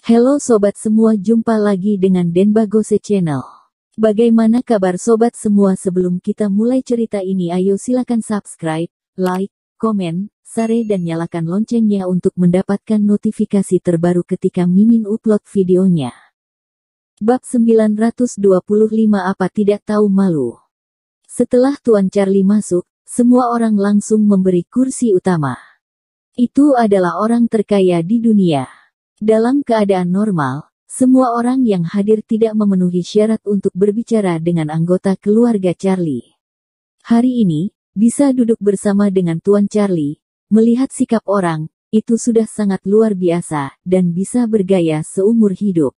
Halo sobat semua, jumpa lagi dengan Denbagose Channel. Bagaimana kabar sobat semua? Sebelum kita mulai cerita ini, ayo silakan subscribe, like, komen, share dan nyalakan loncengnya untuk mendapatkan notifikasi terbaru ketika Mimin upload videonya. Bab 925, apa tidak tahu malu? Setelah Tuan Charlie masuk, semua orang langsung memberi kursi utama. Itu adalah orang terkaya di dunia. Dalam keadaan normal, semua orang yang hadir tidak memenuhi syarat untuk berbicara dengan anggota keluarga Charlie. Hari ini, bisa duduk bersama dengan Tuan Charlie, melihat sikap orang, itu sudah sangat luar biasa, dan bisa bergaya seumur hidup.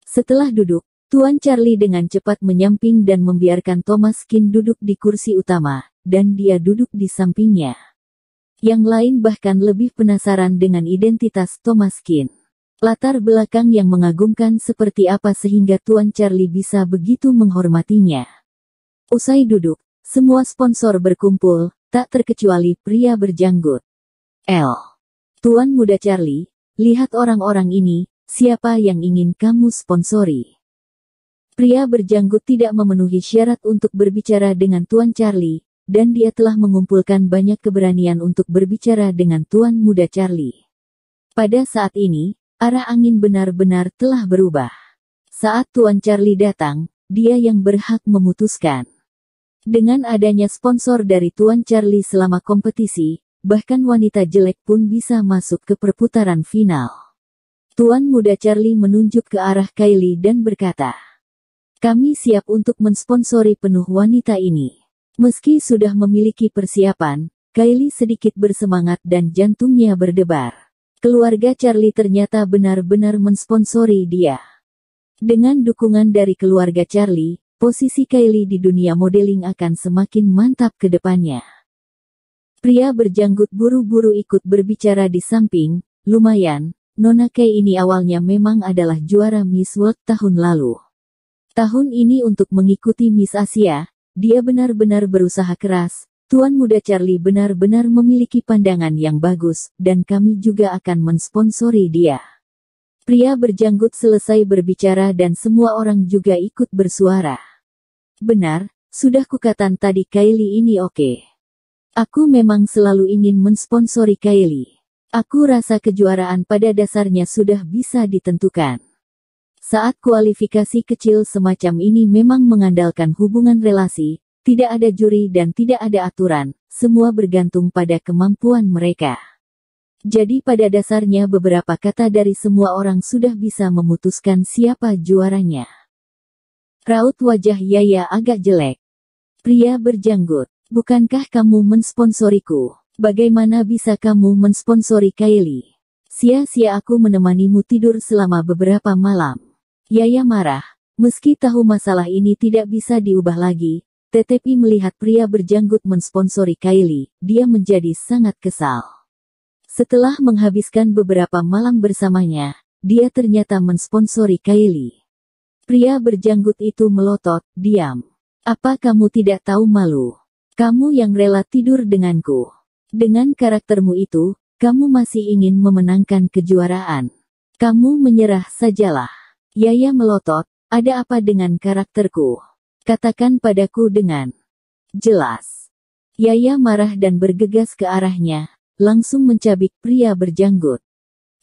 Setelah duduk, Tuan Charlie dengan cepat menyamping dan membiarkan Thomas Kin duduk di kursi utama, dan dia duduk di sampingnya. Yang lain bahkan lebih penasaran dengan identitas Thomas Kin. Latar belakang yang mengagumkan seperti apa sehingga Tuan Charlie bisa begitu menghormatinya. Usai duduk, semua sponsor berkumpul, tak terkecuali pria berjanggut. Tuan muda Charlie, lihat orang-orang ini, siapa yang ingin kamu sponsori? Pria berjanggut tidak memenuhi syarat untuk berbicara dengan Tuan Charlie, dan dia telah mengumpulkan banyak keberanian untuk berbicara dengan Tuan muda Charlie. Pada saat ini, arah angin benar-benar telah berubah. Saat Tuan Charlie datang, dia yang berhak memutuskan. Dengan adanya sponsor dari Tuan Charlie selama kompetisi, bahkan wanita jelek pun bisa masuk ke perputaran final. Tuan muda Charlie menunjuk ke arah Kylie dan berkata, "Kami siap untuk mensponsori penuh wanita ini." Meski sudah memiliki persiapan, Kylie sedikit bersemangat dan jantungnya berdebar. Keluarga Charlie ternyata benar-benar mensponsori dia. Dengan dukungan dari keluarga Charlie, posisi Kylie di dunia modeling akan semakin mantap ke depannya. Pria berjanggut buru-buru ikut berbicara di samping, lumayan, Nona Kay ini awalnya memang adalah juara Miss World tahun lalu. Tahun ini untuk mengikuti Miss Asia, dia benar-benar berusaha keras. Tuan muda Charlie benar-benar memiliki pandangan yang bagus, dan kami juga akan mensponsori dia. Pria berjanggut selesai berbicara dan semua orang juga ikut bersuara. Benar, sudah kukatakan tadi Kylie ini oke. Aku memang selalu ingin mensponsori Kylie. Aku rasa kejuaraan pada dasarnya sudah bisa ditentukan. Saat kualifikasi kecil semacam ini memang mengandalkan hubungan relasi, tidak ada juri dan tidak ada aturan, semua bergantung pada kemampuan mereka. Jadi pada dasarnya beberapa kata dari semua orang sudah bisa memutuskan siapa juaranya. Raut wajah Yaya agak jelek. Pria berjanggut, bukankah kamu mensponsoriku? Bagaimana bisa kamu mensponsori Kylie? Sia-sia aku menemanimu tidur selama beberapa malam. Yaya marah, meski tahu masalah ini tidak bisa diubah lagi. Tetapi melihat pria berjanggut mensponsori Kylie, dia menjadi sangat kesal. Setelah menghabiskan beberapa malam bersamanya, dia ternyata mensponsori Kylie. Pria berjanggut itu melotot, "Diam. Apa kamu tidak tahu malu? Kamu yang rela tidur denganku. Dengan karaktermu itu, kamu masih ingin memenangkan kejuaraan. Kamu menyerah sajalah." Yaya melotot, "Ada apa dengan karakterku? Katakan padaku dengan jelas." Yaya marah dan bergegas ke arahnya, langsung mencabik pria berjanggut.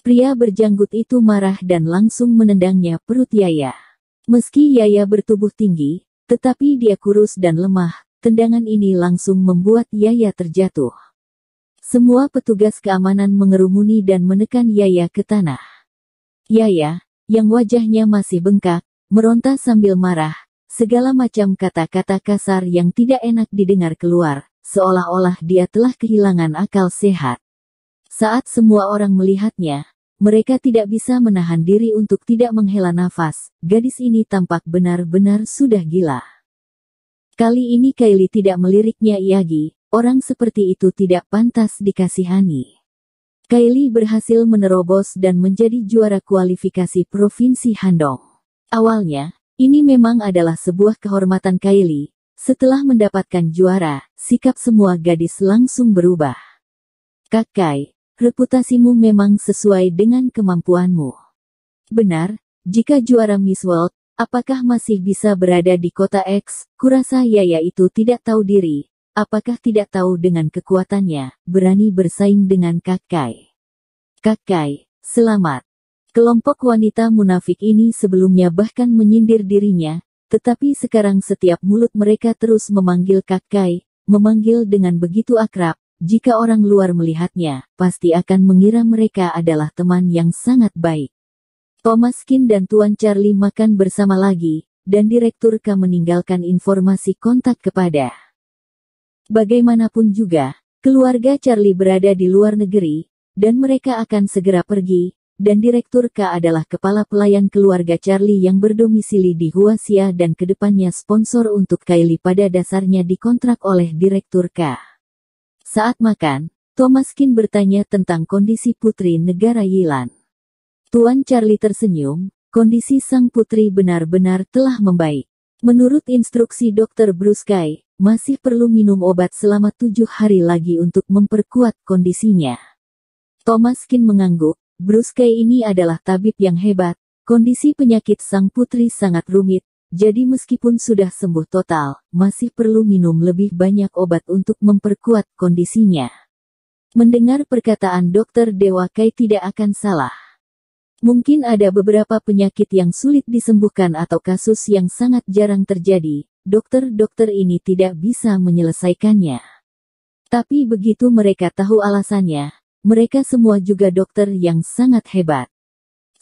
Pria berjanggut itu marah dan langsung menendangnya perut Yaya. Meski Yaya bertubuh tinggi, tetapi dia kurus dan lemah, tendangan ini langsung membuat Yaya terjatuh. Semua petugas keamanan mengerumuni dan menekan Yaya ke tanah. Yaya, yang wajahnya masih bengkak, meronta sambil marah. Segala macam kata-kata kasar yang tidak enak didengar keluar, seolah-olah dia telah kehilangan akal sehat. Saat semua orang melihatnya, mereka tidak bisa menahan diri untuk tidak menghela nafas. Gadis ini tampak benar-benar sudah gila. Kali ini Kylie tidak meliriknya lagi, orang seperti itu tidak pantas dikasihani. Kylie berhasil menerobos dan menjadi juara kualifikasi Provinsi Handong. Awalnya, ini memang adalah sebuah kehormatan Kylie. Setelah mendapatkan juara, sikap semua gadis langsung berubah. "Kakak, reputasimu memang sesuai dengan kemampuanmu. Benar, jika juara Miss World, apakah masih bisa berada di kota X? Kurasa Yaya itu tidak tahu diri. Apakah tidak tahu dengan kekuatannya, berani bersaing dengan Kakai. Kakai, selamat. Kelompok wanita munafik ini sebelumnya bahkan menyindir dirinya, tetapi sekarang setiap mulut mereka terus memanggil Kakai, memanggil dengan begitu akrab, jika orang luar melihatnya, pasti akan mengira mereka adalah teman yang sangat baik. Thomaskin dan Tuan Charlie makan bersama lagi, dan Direktur K meninggalkan informasi kontak kepada. Bagaimanapun juga, keluarga Charlie berada di luar negeri, dan mereka akan segera pergi, dan Direktur K adalah kepala pelayan keluarga Charlie yang berdomisili di Huaxia dan kedepannya sponsor untuk Kylie pada dasarnya dikontrak oleh Direktur K. Saat makan, Thomaskin bertanya tentang kondisi putri negara Yilan. Tuan Charlie tersenyum, kondisi sang putri benar-benar telah membaik. Menurut instruksi Dr. Bruskai, masih perlu minum obat selama 7 hari lagi untuk memperkuat kondisinya. Thomaskin mengangguk, Bruskai ini adalah tabib yang hebat, kondisi penyakit sang putri sangat rumit, jadi meskipun sudah sembuh total, masih perlu minum lebih banyak obat untuk memperkuat kondisinya. Mendengar perkataan Dr. Dewa Kai tidak akan salah. Mungkin ada beberapa penyakit yang sulit disembuhkan atau kasus yang sangat jarang terjadi, dokter-dokter ini tidak bisa menyelesaikannya. Tapi begitu mereka tahu alasannya, mereka semua juga dokter yang sangat hebat.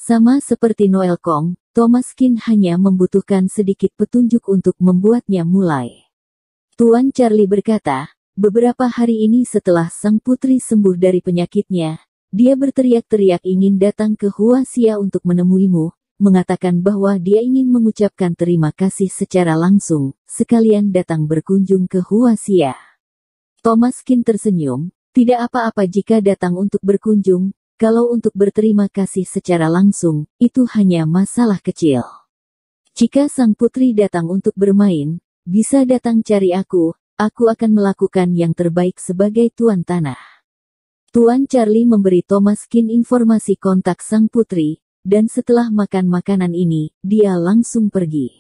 Sama seperti Noel Kong, Thomaskin hanya membutuhkan sedikit petunjuk untuk membuatnya mulai. Tuan Charlie berkata, beberapa hari ini setelah sang putri sembuh dari penyakitnya, dia berteriak-teriak ingin datang ke Huaxia untuk menemuimu, mengatakan bahwa dia ingin mengucapkan terima kasih secara langsung, sekalian datang berkunjung ke Huaxia. Thomaskin tersenyum, tidak apa-apa jika datang untuk berkunjung, kalau untuk berterima kasih secara langsung, itu hanya masalah kecil. Jika sang putri datang untuk bermain, bisa datang cari aku akan melakukan yang terbaik sebagai tuan tanah. Tuan Charlie memberi Thomaskin informasi kontak sang putri, dan setelah makan makanan ini, dia langsung pergi.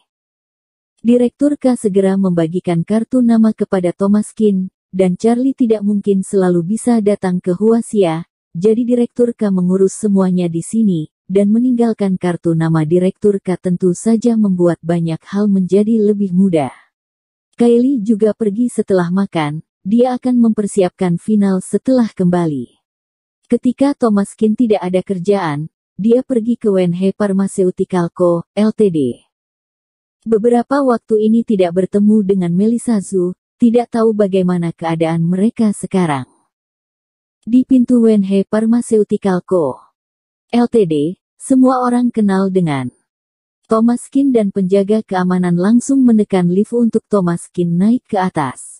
Direktur K segera membagikan kartu nama kepada Thomaskin, dan Charlie tidak mungkin selalu bisa datang ke Huaxia, jadi Direktur K mengurus semuanya di sini, dan meninggalkan kartu nama Direktur K tentu saja membuat banyak hal menjadi lebih mudah. Kylie juga pergi setelah makan. Dia akan mempersiapkan final setelah kembali. Ketika Thomaskin tidak ada kerjaan, dia pergi ke Wenhe Pharmaceutical Co., Ltd. Beberapa waktu ini tidak bertemu dengan Melissa Zhu, tidak tahu bagaimana keadaan mereka sekarang. Di pintu Wenhe Pharmaceutical Co., Ltd., semua orang kenal dengan Thomaskin dan penjaga keamanan langsung menekan lift untuk Thomaskin naik ke atas.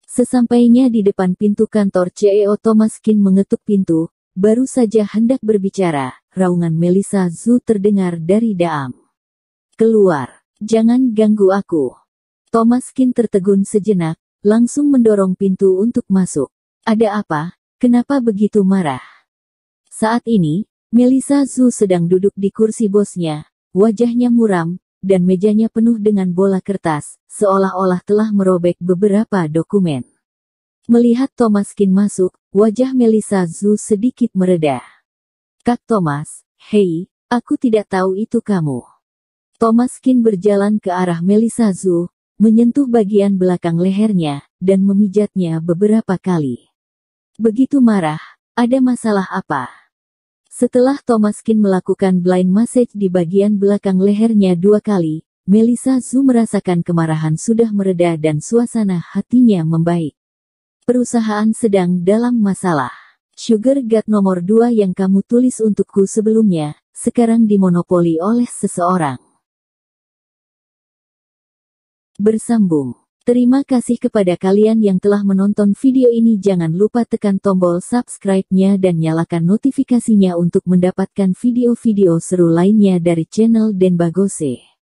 Sesampainya di depan pintu kantor CEO, Thomaskin mengetuk pintu, baru saja hendak berbicara, raungan Melissa Zhu terdengar dari dalam. Keluar, jangan ganggu aku. Thomaskin tertegun sejenak, langsung mendorong pintu untuk masuk. Ada apa? Kenapa begitu marah? Saat ini, Melissa Zhu sedang duduk di kursi bosnya, wajahnya muram, dan mejanya penuh dengan bola kertas, seolah-olah telah merobek beberapa dokumen. Melihat Thomaskin masuk, wajah Melissa Zhu sedikit mereda. Kak Thomas, hei, aku tidak tahu itu kamu. Thomaskin berjalan ke arah Melissa Zhu, menyentuh bagian belakang lehernya, dan memijatnya beberapa kali. Begitu marah, ada masalah apa? Setelah Thomaskin melakukan blind massage di bagian belakang lehernya 2 kali, Melissa Zhu merasakan kemarahan sudah mereda dan suasana hatinya membaik. Perusahaan sedang dalam masalah. Sugar God nomor 2 yang kamu tulis untukku sebelumnya, sekarang dimonopoli oleh seseorang. Bersambung. Terima kasih kepada kalian yang telah menonton video ini. Jangan lupa tekan tombol subscribe-nya dan nyalakan notifikasinya untuk mendapatkan video-video seru lainnya dari channel Denbagose.